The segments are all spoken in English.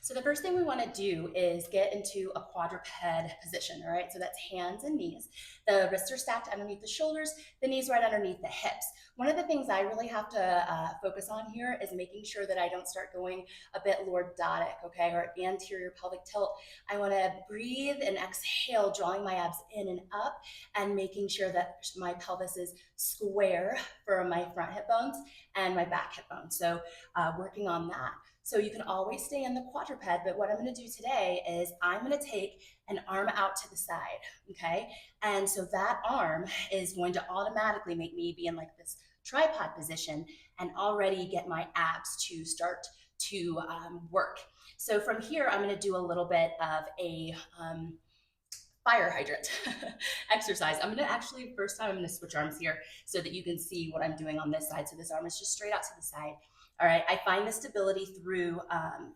So the first thing we want to do is get into a quadruped position, all right? So that's hands and knees. The wrists are stacked underneath the shoulders, the knees right underneath the hips. One of the things I really have to focus on here is making sure that I don't start going a bit lordotic, okay, or anterior pelvic tilt. I want to breathe and exhale, drawing my abs in and up and making sure that my pelvis is square for my front hip bones and my back hip bones. So working on that. So you can always stay in the quadruped, but what I'm gonna do today is I'm gonna take an arm out to the side, okay? And so that arm is going to automatically make me be in like this tripod position and already get my abs to start to work. So from here, I'm gonna do a little bit of a fire hydrant exercise. I'm gonna actually, first time I'm gonna switch arms here so that you can see what I'm doing on this side. So this arm is just straight out to the side. All right, I find the stability through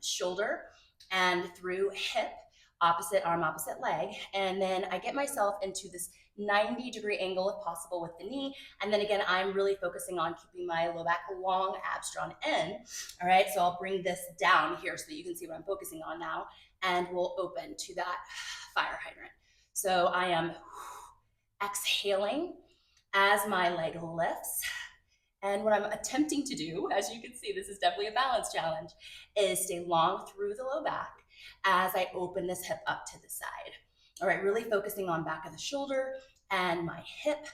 shoulder and through hip, opposite arm, opposite leg. And then I get myself into this 90-degree angle if possible with the knee. And then again, I'm really focusing on keeping my low back long, abs drawn in. All right, so I'll bring this down here so that you can see what I'm focusing on now. And we'll open to that fire hydrant. So I am exhaling as my leg lifts. And what I'm attempting to do, as you can see, this is definitely a balance challenge, is stay long through the low back as I open this hip up to the side. All right, really focusing on back of the shoulder and my hip,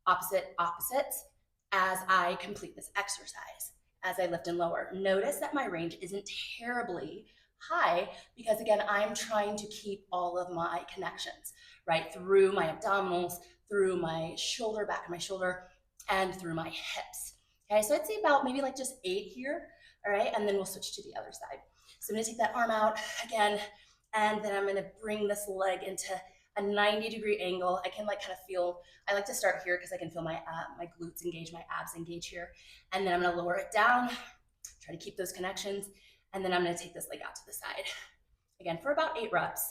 opposites, as I complete this exercise, as I lift and lower. Notice that my range isn't terribly high because again, I'm trying to keep all of my connections, right? Through my abdominals, through my shoulder, back of my shoulder, and through my hips. Okay, so I'd say about maybe like just 8 here, all right? And then we'll switch to the other side. So I'm gonna take that arm out again, and then I'm gonna bring this leg into a 90-degree angle. I can like kind of feel, I like to start here because I can feel my glutes engage, my abs engage here. And then I'm gonna lower it down, try to keep those connections. And then I'm gonna take this leg out to the side. Again, for about 8 reps.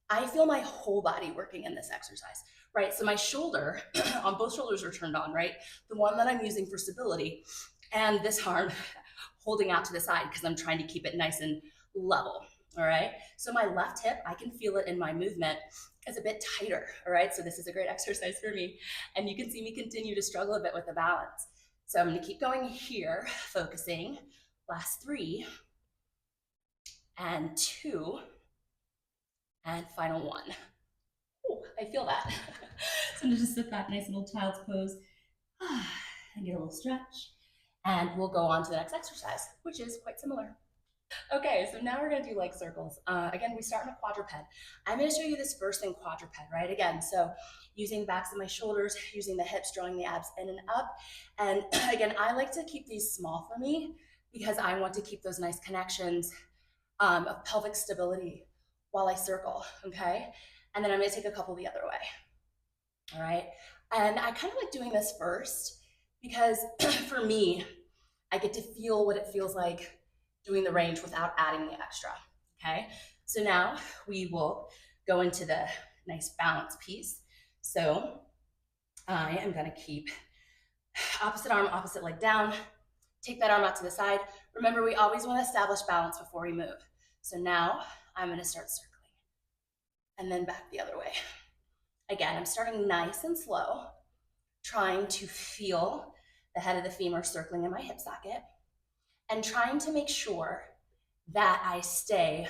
I feel my whole body working in this exercise, right? So my shoulder, on both shoulders are turned on, right? The one that I'm using for stability and this arm holding out to the side because I'm trying to keep it nice and level, all right? So my left hip, I can feel it in my movement, is a bit tighter, all right? So this is a great exercise for me. And you can see me continue to struggle a bit with the balance. So I'm gonna keep going here, focusing. Last 3 and 2, and final 1. Ooh, I feel that. So I'm gonna just sit that nice little child's pose and get a little stretch. And we'll go on to the next exercise, which is quite similar. Okay, so now we're gonna do leg circles. Again, we start in a quadruped. I'm gonna show you this first in quadruped, right? Again, so using the backs of my shoulders, using the hips, drawing the abs in and up. And again, I like to keep these small for me because I want to keep those nice connections of pelvic stability while I circle, okay? And then I'm gonna take a couple the other way, all right? And I kind of like doing this first because for me, I get to feel what it feels like doing the range without adding the extra, okay? So now we will go into the nice balance piece. So I am gonna keep opposite arm, opposite leg down, take that arm out to the side. Remember, we always wanna establish balance before we move. So now I'm gonna start circling and then back the other way. Again, I'm starting nice and slow, trying to feel the head of the femur circling in my hip socket and trying to make sure that I stay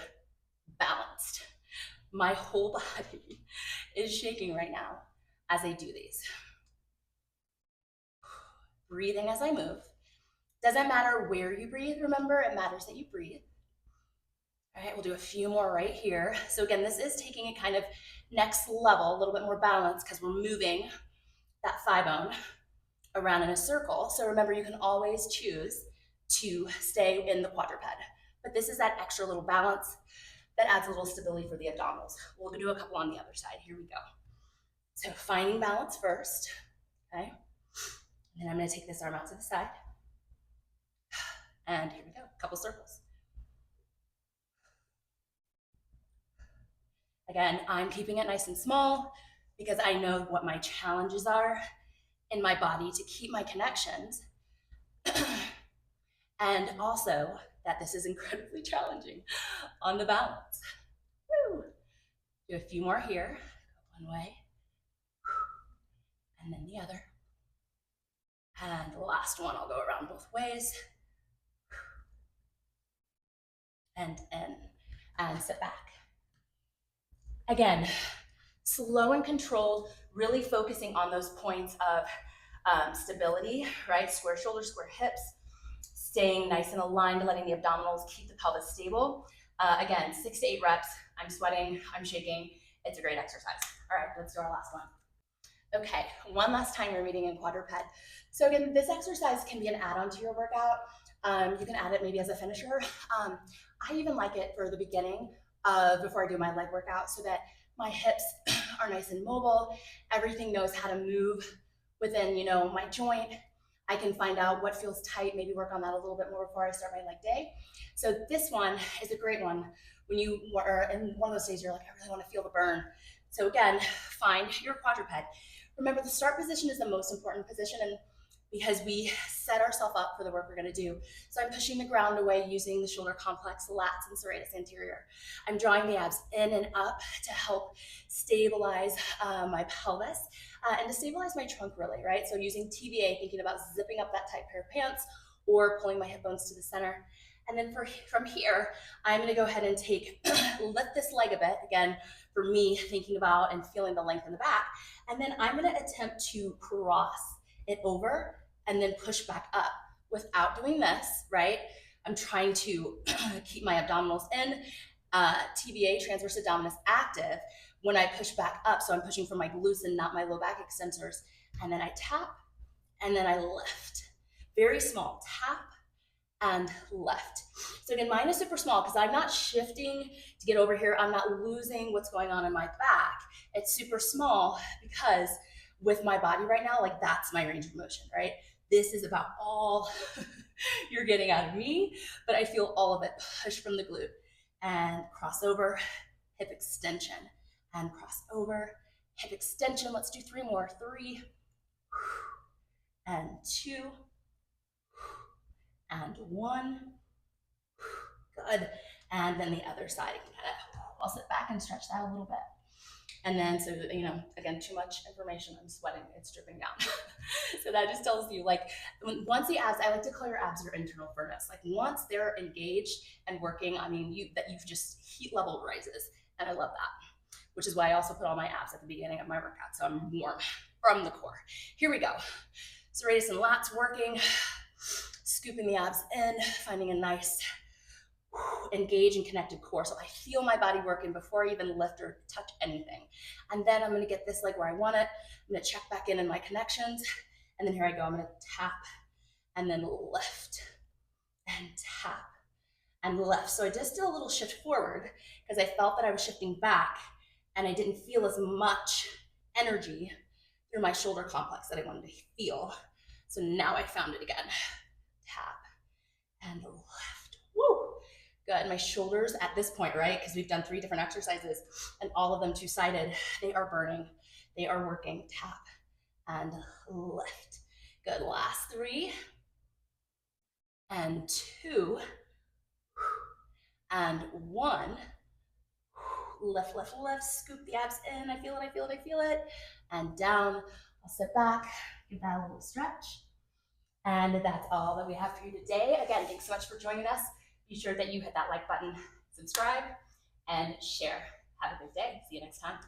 balanced. My whole body is shaking right now as I do these. Breathing as I move. Doesn't matter where you breathe, remember, it matters that you breathe. All right, we'll do a few more right here. So again, this is taking it kind of next level, a little bit more balance because we're moving that thigh bone around in a circle. So remember, you can always choose to stay in the quadruped, but this is that extra little balance that adds a little stability for the abdominals. We'll do a couple on the other side. Here we go. So finding balance first, okay? And then I'm gonna take this arm out to the side. And here we go, a couple circles. Again, I'm keeping it nice and small because I know what my challenges are in my body to keep my connections and also that this is incredibly challenging on the balance. Woo. Do a few more here. One way, and then the other. And the last one, I'll go around both ways. And in, and sit back. Again, slow and controlled, really focusing on those points of stability, right? Square shoulders, square hips, staying nice and aligned, letting the abdominals keep the pelvis stable. Again, 6 to 8 reps. I'm sweating, I'm shaking. It's a great exercise. All right, let's do our last one. Okay, one last time we're meeting in quadruped. So again, this exercise can be an add-on to your workout. You can add it maybe as a finisher. I even like it for the beginning before I do my leg workout so that my hips are nice and mobile. Everything knows how to move within, my joint. I can find out what feels tight, maybe work on that a little bit more before I start my leg day. So this one is a great one when you are in one of those days you're like, I really want to feel the burn. So again, find your quadruped. Remember, the start position is the most important position, and because we set ourselves up for the work we're going to do. So I'm pushing the ground away using the shoulder complex, lats, and serratus anterior. I'm drawing the abs in and up to help stabilize my pelvis and to stabilize my trunk, really, right? So using TVA, thinking about zipping up that tight pair of pants or pulling my hip bones to the center. And then from here, I'm going to go ahead and lift this leg a bit. Again, for me, thinking about and feeling the length in the back. And then I'm going to attempt to cross it over and then push back up without doing this, right? I'm trying to keep my abdominals in, TVA, transverse abdominis, active when I push back up. So I'm pushing from my glutes and not my low back extensors. And then I tap, and then I lift. Very small, tap and lift. So again, mine is super small because I'm not shifting to get over here. I'm not losing what's going on in my back. It's super small because with my body right now, like that's my range of motion, right? This is about all you're getting out of me, but I feel all of it push from the glute and cross over, hip extension, and cross over, hip extension. Let's do 3 more. 3, and 2, and 1. Good. And then the other side, I'll sit back and stretch that a little bit. And then, so, again, too much information. I'm sweating. It's dripping down. So that just tells you, like, once the abs, I like to call your abs your internal furnace. Like, once they're engaged and working, I mean, you've just heat level rises. And I love that, which is why I also put all my abs at the beginning of my workout. So I'm warm from the core. Here we go. Serratus and lats working, scooping the abs in, finding a nice engage and connected core. So I feel my body working before I even lift or touch anything. And then I'm going to get this leg where I want it. I'm going to check back in my connections. And then here I go. I'm going to tap and then lift and tap and lift. So I just did a little shift forward because I felt that I was shifting back and I didn't feel as much energy through my shoulder complex that I wanted to feel. So now I found it again. Tap and lift. Woo! Good. My shoulders at this point, right? Because we've done 3 different exercises and all of them 2-sided. They are burning. They are working. Tap and lift. Good. Last 3 and 2 and 1. Lift, lift, lift. Scoop the abs in. I feel it. I feel it. I feel it. And down. I'll sit back. Give that a little stretch. And that's all that we have for you today. Again, thanks so much for joining us. Be sure that you hit that like button, subscribe, and share. Have a good day. See you next time.